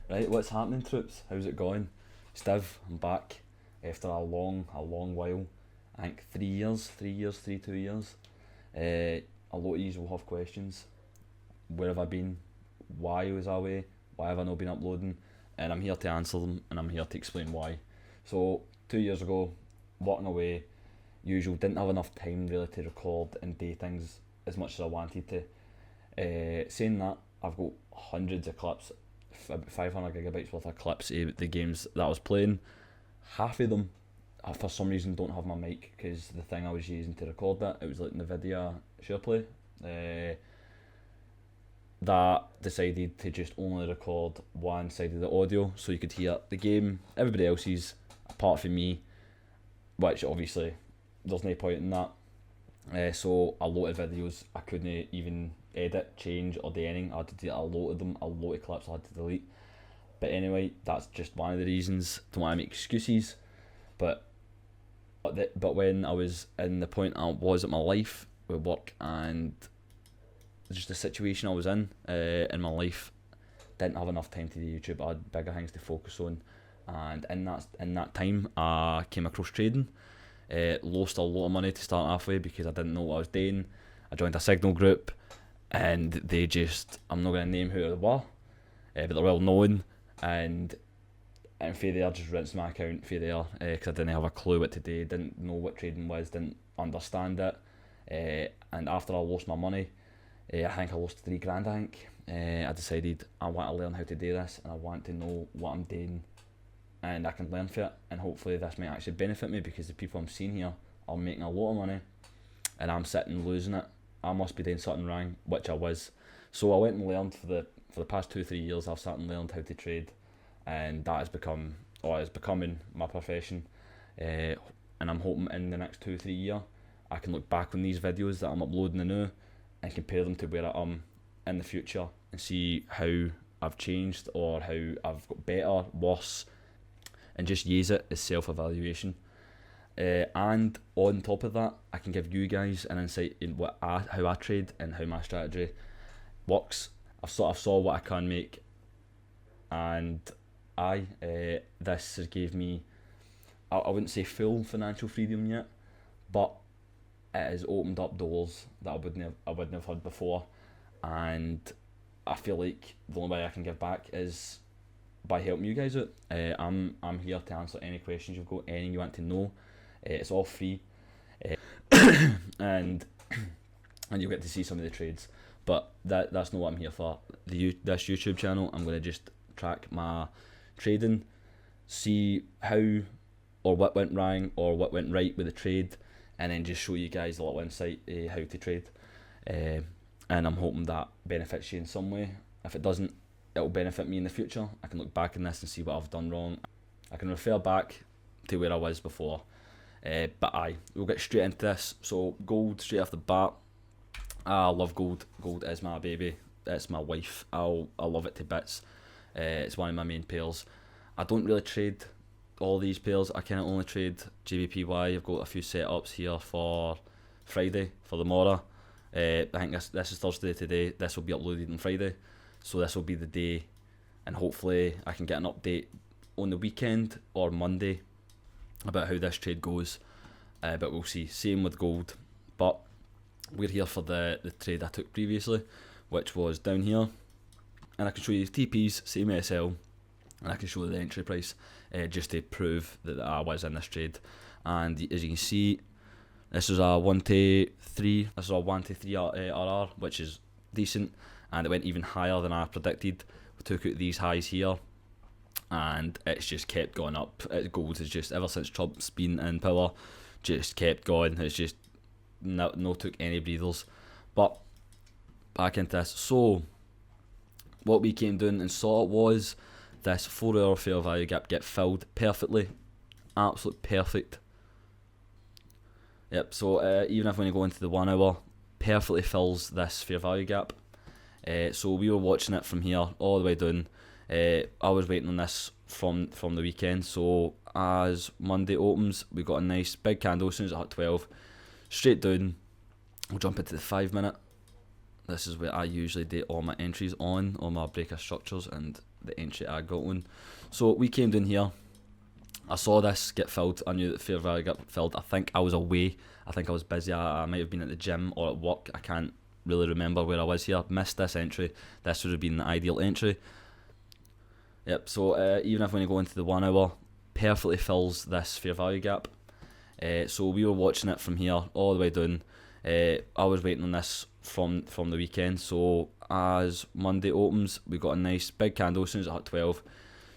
Right, what's happening, troops? How's it going? Stiv, I'm back after a long while. I think 3 years, 3 years, 2 years. A lot of you will have questions. Where have I been? Why was I away? Why have I not been uploading? And I'm here to answer them, and I'm here to explain why. So 2 years ago, working away, usual, didn't have enough time really to record and do things as much as I wanted to. Saying that, I've got hundreds of clips, about 500 gigabytes worth of clips of the games that I was playing. Half of them, for some reason, don't have my mic because the thing I was using to record that, it was like NVIDIA SharePlay. That decided to just only record one side of the audio so you could hear the game, everybody else's, apart from me, which obviously there's no point in that. So a lot of videos I couldn't even edit, change or do anything. I had to delete a lot of them, a lot of clips I had to delete. But anyway, that's just one of the reasons. Don't want to make excuses, but when I was in the point I was at my life with work and just the situation I was in my life, didn't have enough time to do YouTube. I had bigger things to focus on, and in that time I came across trading. Lost a lot of money to start off with because I didn't know what I was doing. I joined a signal group, and they just, I'm not going to name who they were, but they're well known, and for there just rinsed my account for there because I didn't have a clue what to do, didn't know what trading was, didn't understand it, and after I lost my money, I think I lost $3,000. I think I decided I want to learn how to do this, and I want to know what I'm doing, and I can learn from it, and hopefully this might actually benefit me because the people I'm seeing here are making a lot of money, and I'm sitting losing it. I must be doing something wrong, which I was. So I went and learned for the past 2-3 years. I've sat and learned how to trade, and that has becoming my profession. And I'm hoping in the next 2-3 years I can look back on these videos that I'm uploading now and compare them to where I am in the future and see how I've changed or how I've got better, worse, and just use it as self-evaluation. And on top of that, I can give you guys an insight in how I trade and how my strategy works. I've sort of saw what I can make, and this has gave me, I wouldn't say full financial freedom yet, but it has opened up doors that I wouldn't have had before, and I feel like the only way I can give back is by helping you guys out. I'm here to answer any questions you've got, anything you want to know. It's all free, and you'll get to see some of the trades. But that's not what I'm here for. This YouTube channel, I'm going to just track my trading, see how or what went wrong or what went right with the trade, and then just show you guys a little insight how to trade. And I'm hoping that benefits you in some way. If it doesn't, it'll benefit me in the future. I can look back in this and see what I've done wrong. I can refer back to where I was before. But we'll get straight into this. So gold straight off the bat. I love gold. Gold is my baby. It's my wife. I love it to bits. It's one of my main pairs. I don't really trade all these pairs. I kind of only trade GBPY. I've got a few setups here for Friday for the Mora. I think this is Thursday today. This will be uploaded on Friday, so this will be the day, and hopefully I can get an update on the weekend or Monday about how this trade goes, but we'll see. Same with gold, but we're here for the trade I took previously, which was down here, and I can show you TPs, same SL, and I can show you the entry price just to prove that I was in this trade. And as you can see, this is a 1 to 3. This is a 1 to 3 RR, which is decent, and it went even higher than I predicted. We took out these highs here, and it's just kept going up. Gold has just, ever since Trump's been in power, just kept going. It's just no took any breathers. But back into this. So what we came down and saw was this 4-hour fair value gap get filled perfectly. Absolute perfect. Yep, so even if when you go into the 1 hour, perfectly fills this fair value gap. So we were watching it from here all the way down. I was waiting on this from the weekend. So as Monday opens, we got a nice big candle as soon as it hit 12. Straight down, we'll jump into the 5 minute. This is where I usually do all my entries on all my breaker structures, and the entry I got on. So we came down here. I saw this get filled. I knew that fair value got filled. I think I was away. I think I was busy. I might have been at the gym or at work. I can't really remember where I was here. Missed this entry. This would have been the ideal entry. Yep, so even if when you go into the 1 hour, perfectly fills this fair value gap. So we were watching it from here all the way down. I was waiting on this from the weekend. So as Monday opens, we got a nice big candle as soon as it hit 12.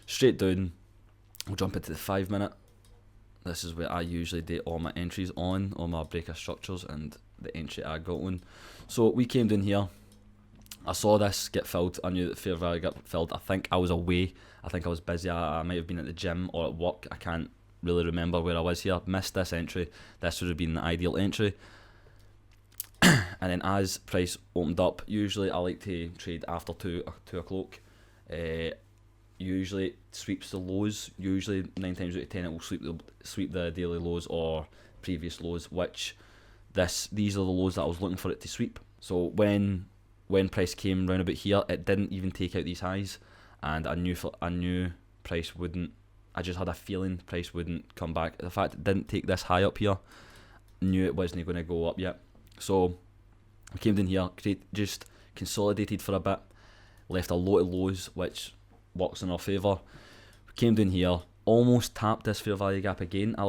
Straight down. We'll jump into the 5 minute. This is where I usually do all my entries on, all my breaker structures and the entry I got on. So we came down here. I saw this get filled. I knew that fair value got filled. I think I was away. I think I was busy. I might have been at the gym or at work. I can't really remember where I was here. Missed this entry. This would have been the ideal entry. And then as price opened up, usually I like to trade after 2 o'clock. Usually it sweeps the lows. Usually 9 times out of 10 it will sweep the daily lows or previous lows, which these are the lows that I was looking for it to sweep. So when price came round about here, it didn't even take out these highs, and I knew price wouldn't. I just had a feeling price wouldn't come back. The fact it didn't take this high up here, knew it wasn't going to go up yet. So we came down here, just consolidated for a bit, left a lot of lows, which works in our favour. We came down here, almost tapped this fair value gap again. I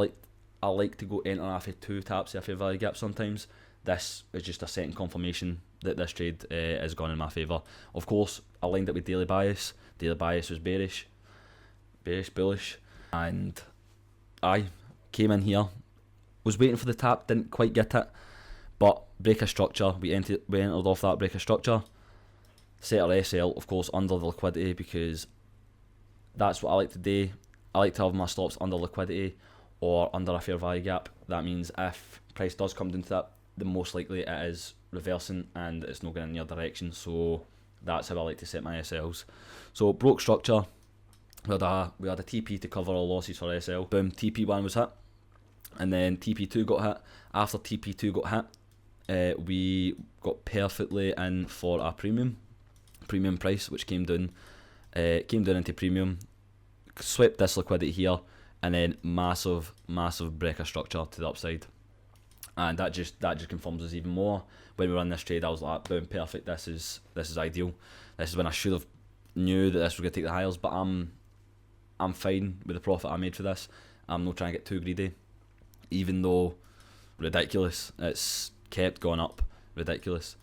like to go enter after 2 taps of a fair value gap sometimes. This is just a second confirmation that this trade is gone in my favour. Of course, I lined it with daily bias. Daily bias was bearish, bullish, and I came in here, was waiting for the tap, didn't quite get it, but break a structure. We entered off that break a structure. Set our SL, of course, under the liquidity, because that's what I like to do. I like to have my stops under liquidity or under a fair value gap. That means if price does come down to that, the most likely it is reversing and it's not going in your direction. So that's how I like to set my SLs. So broke structure. We had a TP to cover our losses for SL. Boom, TP1 was hit, and then TP2 got hit. After TP2 got hit, we got perfectly in for a premium price, which came down into premium, swept this liquidity here, and then massive breaker structure to the upside, and that just confirms us even more. When we run this trade, I was like, boom, perfect. This is ideal. This is when I should have knew that this was going to take the highs, but I'm fine with the profit I made for this. I'm not trying to get too greedy, even though ridiculous. It's kept going up, ridiculous.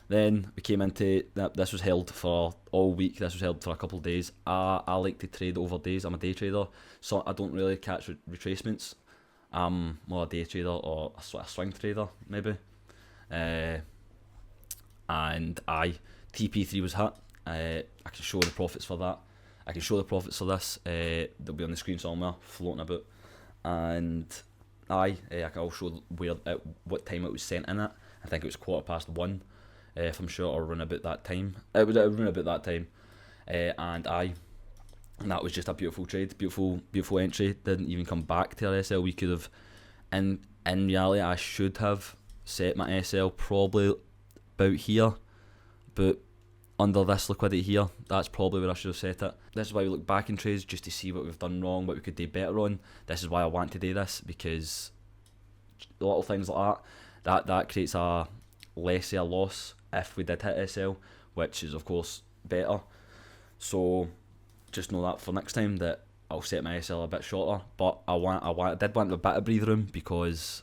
Then we came into that. This was held for all week. This was held for a couple of days. I like to trade over days. I'm a day trader, so I don't really catch retracements. I'm more a day trader or a swing trader maybe. And TP3 was hit. I can show the profits for that. I can show the profits for this. They'll be on the screen somewhere, floating about. And I can also where at what time it was sent in at. I think it was 1:15. If I'm sure, or around about that time. It was around about that time, and that was just a beautiful trade, beautiful entry. Didn't even come back to our SL. We could have, in reality, I should have set my SL probably about here, but under this liquidity here, that's probably where I should have set it. This is why we look back in trades, just to see what we've done wrong, what we could do better on. This is why I want to do this, because little things like that creates a less of a loss if we did hit SL, which is of course better. So just know that for next time that I'll set my SL a bit shorter. But I did want a bit of breathe room, because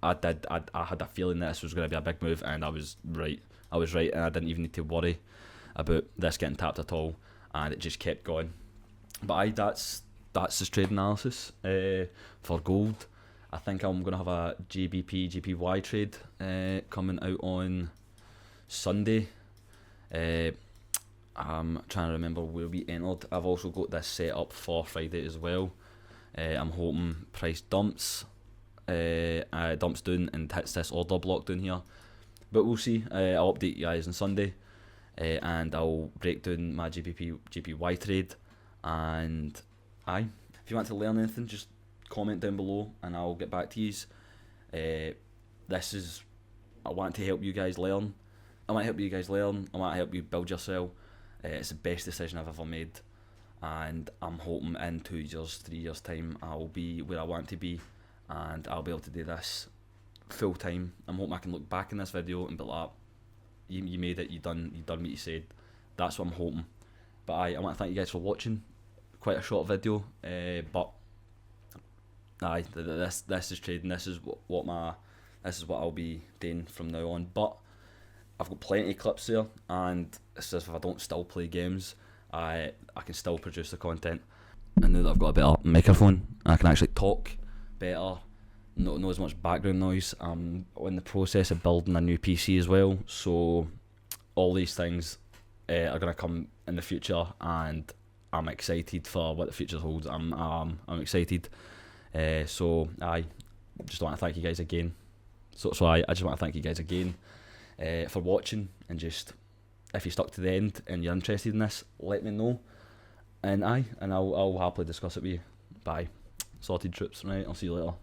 I had a feeling that this was going to be a big move, and I was right, and I didn't even need to worry about this getting tapped at all, and it just kept going. But that's this trade analysis for gold. I think I'm going to have a GBP, GPY trade coming out on Sunday. I'm trying to remember where we entered. I've also got this set up for Friday as well. I'm hoping price dumps down and hits this order block down here. But we'll see. I'll update you guys on Sunday, and I'll break down my GBP, GPY trade. And if you want to learn anything, just comment down below and I'll get back to you. I want to help you guys learn. I want to help you guys learn. I want to help you build yourself. It's the best decision I've ever made, and I'm hoping in 2 years, 3 years time, I'll be where I want to be, and I'll be able to do this full time. I'm hoping I can look back in this video and be like, you made it, you done what you said. That's what I'm hoping. But I want to thank you guys for watching. Quite a short video, but this is trading. This is what I'll be doing from now on. But I've got plenty of clips there, and it's as if I don't still play games, I can still produce the content. And now that I've got a better microphone, I can actually talk better, not as much background noise. I'm in the process of building a new PC as well, so all these things are going to come in the future, and I'm excited for what the future holds. I'm excited. So I just want to thank you guys again. I just want to thank you guys again for watching, and just if you stuck to the end and you're interested in this, let me know, and I'll happily discuss it with you. Bye. Sorted troops, right? I'll see you later.